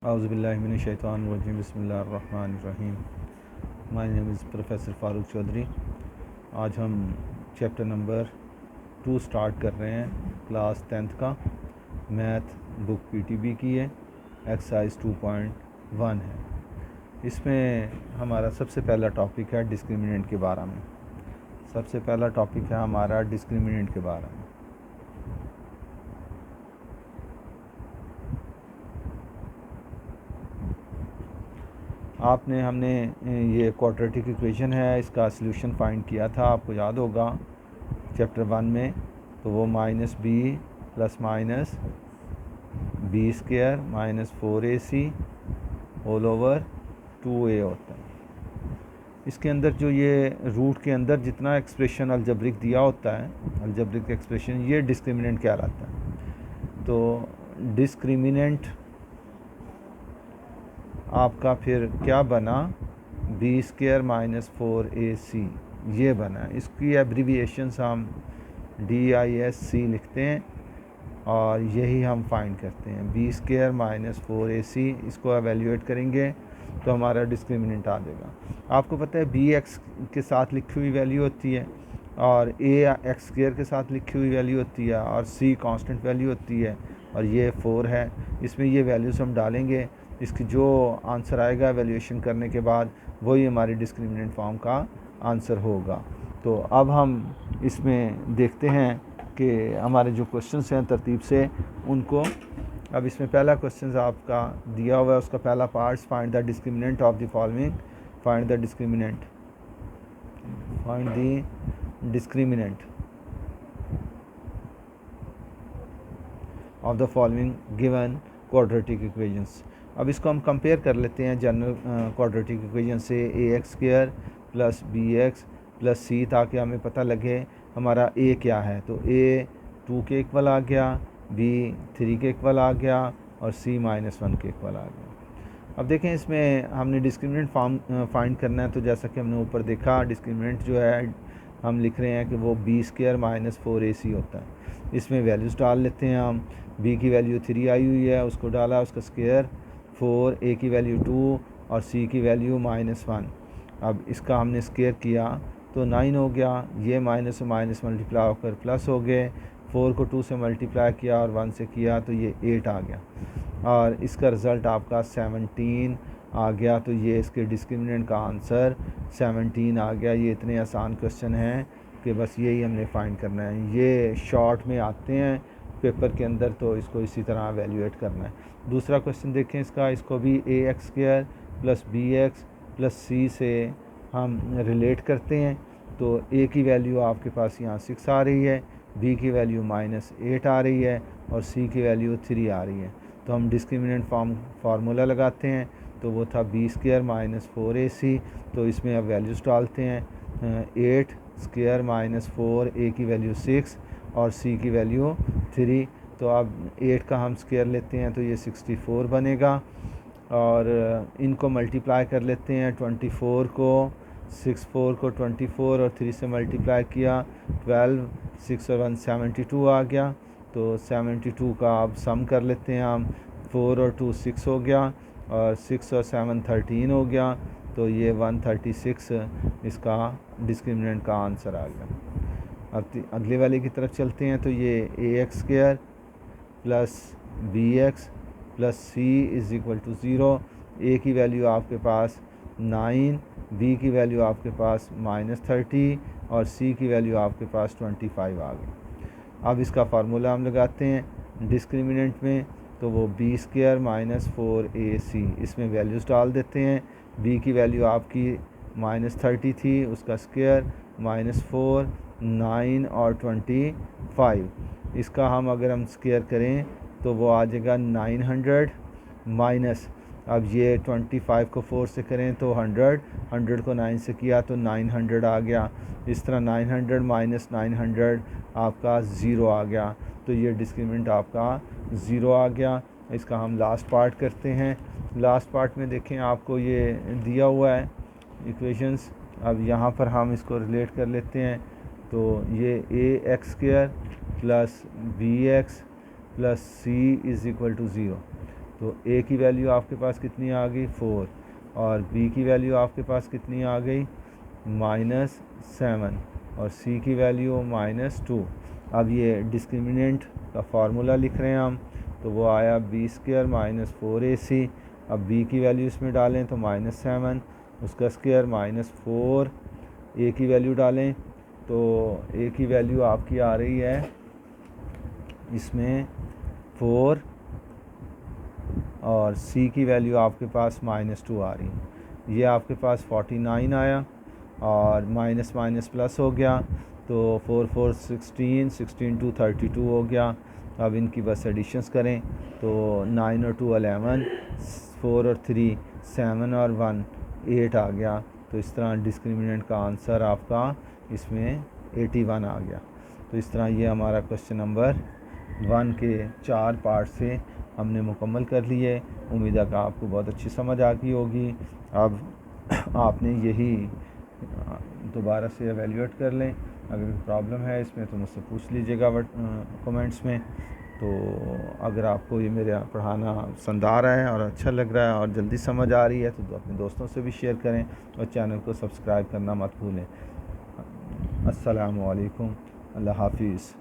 औज़ुबिल्लाहिमिनश्शैतानिर्रजीम बिस्मिल्लाहिर्रहमानिर्रहीम। My name is professor Farooq Chaudhary. आज हम चैप्टर नंबर 2 स्टार्ट कर रहे हैं। क्लास 10th का मैथ बुक पीटीबी की है, एक्सरसाइज 2.1 है। इसमें हमारा सबसे पहला टॉपिक है डिस्क्रिमिनेंट के बारे में। सबसे पहला टॉपिक है हमारा डिस्क्रिमिनेंट के बारे में। हमने ये क्वाड्रेटिक इक्वेशन है, इसका सॉल्यूशन फाइंड किया था, आपको याद होगा चैप्टर 1 में। तो वो minus B plus minus B square minus 4ac whole over 2a होता है। इसके अंदर जो ये रूट के अंदर जितना एक्सप्रेशन अलजब्रिक दिया होता है, अलजब्रिक एक्सप्रेशन, ये डिस्क्रिमिनेंट कहलाता है। तो डिस्क्रिमिनेंट आपका फिर क्या बना, बी स्क्वायर माइनस 4ac ये बना। इसकी एब्रीविएशंस हम DISC लिखते हैं और यही हम फाइंड करते हैं। बी स्क्वायर माइनस 4ac, इसको एवेल्यूएट करेंगे तो हमारा डिस्क्रिमिनेंट आ जाएगा। आपको पता है बी एक्स के साथ लिखी हुई वैल्यू होती है और ए एक्स स्क्वायर के साथ लिखी हुई वैल्यू होती है और सी कांस्टेंट वैल्यू होती है और ये 4 है। इसमें ये वैल्यूज़ हम डालेंगे, इसकी जो आंसर आएगा एवेल्यूएशन करने के बाद वही हमारी डिस्क्रिमिनेंट फॉर्म का आंसर होगा। तो अब हम इसमें देखते हैं कि हमारे जो क्वेश्चंस हैं तरतीब से उनको। अब इसमें पहला क्वेश्चन आपका दिया हुआ है, उसका पहला part, find the discriminant of the following. Find the discriminant of the following given quadratic equations. अब इसको हम कंपेयर कर लेते हैं जनरल क्वाड्रेटिक इक्वेशन से, ax square plus bx plus c, ताकि हमें पता लगे हमारा a क्या है। तो a 2 के इक्वल आ गया, b 3 के इक्वल आ गया और c -1 के इक्वल आ गया। अब देखें इसमें हमने डिस्क्रिमिनेंट फॉर्म फाइंड करना है। तो जैसा कि हमने ऊपर देखा, डिस्क्रिमिनेंट जो है हम लिख रहे हैं कि वो बी स्क्वायर माइनस 4ac होता है। इसमें वैल्यूज़ डाल लेते हैं हम। b की वैल्यू 3 आई हुई है, उसको डाला, उसका स्क्वायर 4, a की वैल्यू 2 और c की वैल्यू -1। अब इसका हमने स्क्वायर किया तो 9 हो गया। ये माइनस से माइनस मल्टीप्लाई होकर प्लस हो गए। 4 को 2 से मल्टीप्लाई किया और 1 से किया तो ये 8 आ गया और इसका रिज़ल्ट आपका 17 आ गया। तो ये इसके डिस्क्रिमिनेंट का आंसर 17 आ गया। ये इतने आसान क्वेश्चन हैं कि बस यही हमने फाइंड करना है। ये शॉर्ट में आते हैं पेपर के अंदर, तो इसको इसी तरह एवेल्यूएट करना है। दूसरा क्वेश्चन देखें इसका, इसको भी ax square plus bx plus c से हम रिलेट करते हैं। तो a की वैल्यू आपके पास यहाँ 6 आ रही है, b की वैल्यू -8 आ रही है और c की वैल्यू 3 आ रही है। तो हम डिस्क्रिमिनेंट फार्मूला लगाते हैं, तो वो था बी स्क्वायर माइनस 4ac। तो इसमें अब वैल्यूज़ डालते हैं, 8 स्क्वायर माइनस 4, a की वैल्यू 6 और c की वैल्यू 3। तो अब 8 का हम स्क्वायर लेते हैं तो ये 64 बनेगा और इनको मल्टीप्लाई कर लेते हैं। 24 को 4 को 24 और 3 से मल्टीप्लाई किया, 12, 6 और 1 72 आ गया। तो 72 का अब सम कर लेते हैं हम। 4 और 2 6 हो गया और 6 और 7 13 हो गया। तो ये 136 इसका डिस्क्रिमिनेंट का आंसर आ गया। अब अगले वाले की तरफ चलते हैं। तो ये ax square plus bx plus c is equal to 0। a की वैल्यू आपके पास 9, b की वैल्यू आपके पास -30 और c की वैल्यू आपके पास 25 आ गई। अब इसका फार्मूला हम लगाते हैं डिस्क्रिमिनेंट में, तो वो बी स्क्वायर माइनस 4ac, इसमें वैल्यूज़ डाल देते हैं। b की वैल्यू आपकी -30 थी, उसका स्क्वायर -4, 9 और 25। इसका हम अगर हम स्क्वायर करें तो वो आ जाएगा 900 माइनस, अब ये 25 को 4 से करें तो 100 को 9 से किया तो 900 आ गया। इस तरह 900 माइनस 900 आपका 0 आ गया। तो ये डिस्क्रिमिनेंट आपका 0 आ गया। इसका हम लास्ट पार्ट करते हैं। लास्ट पार्ट में देखें आपको ये दिया हुआ है इक्वेशंस। अब यहाँ पर हम इसको रिलेट कर लेते हैं। तो ये ax square plus bx plus c is equal to 0। तो ए की वैल्यू आपके पास कितनी आ गई 4 और बी की वैल्यू आपके पास कितनी आ गई -7 और सी की वैल्यू -2। अब ये डिस्क्रिमिनेंट का फार्मूला लिख रहे हैं हम, तो वो आया b² - 4ac। अब b की वैल्यू इसमें डालें तो -7, उसका स्क्वायर -4, a की वैल्यू डालें तो a की वैल्यू आपकी आ रही है इसमें 4 और c की वैल्यू आपके पास -2 आ रही है। ये आपके पास 49 आया और माइनस माइनस प्लस हो गया, तो 4 4 16, 16 2 32 हो गया। अब इनकी बस एडिशंस करें तो 9 और 2 11, 4 और 3 7 और 1 8 आ गया। तो इस तरह डिस्क्रिमिनेंट का आंसर आपका इसमें 81 आ गया। तो इस तरह ये हमारा क्वेश्चन नंबर 1 के 4 पार्ट से हमने मुकम्मल कर लिए। उम्मीद है कि आपको बहुत अच्छी समझ आ गई होगी। अब आपने यही दोबारा से एवेल्यूएट कर लें। अगर प्रॉब्लम है इसमें तो मुझसे पूछ लीजिएगा कमेंट्स में। तो अगर आपको ये मेरा पढ़ाना पसंद आ रहा है और अच्छा लग रहा है और जल्दी समझ आ रही है तो अपने दोस्तों से भी शेयर करें और चैनल को सब्सक्राइब करना मत भूलें। अस्सलामु अलैकुम, अल्लाह हाफिज़।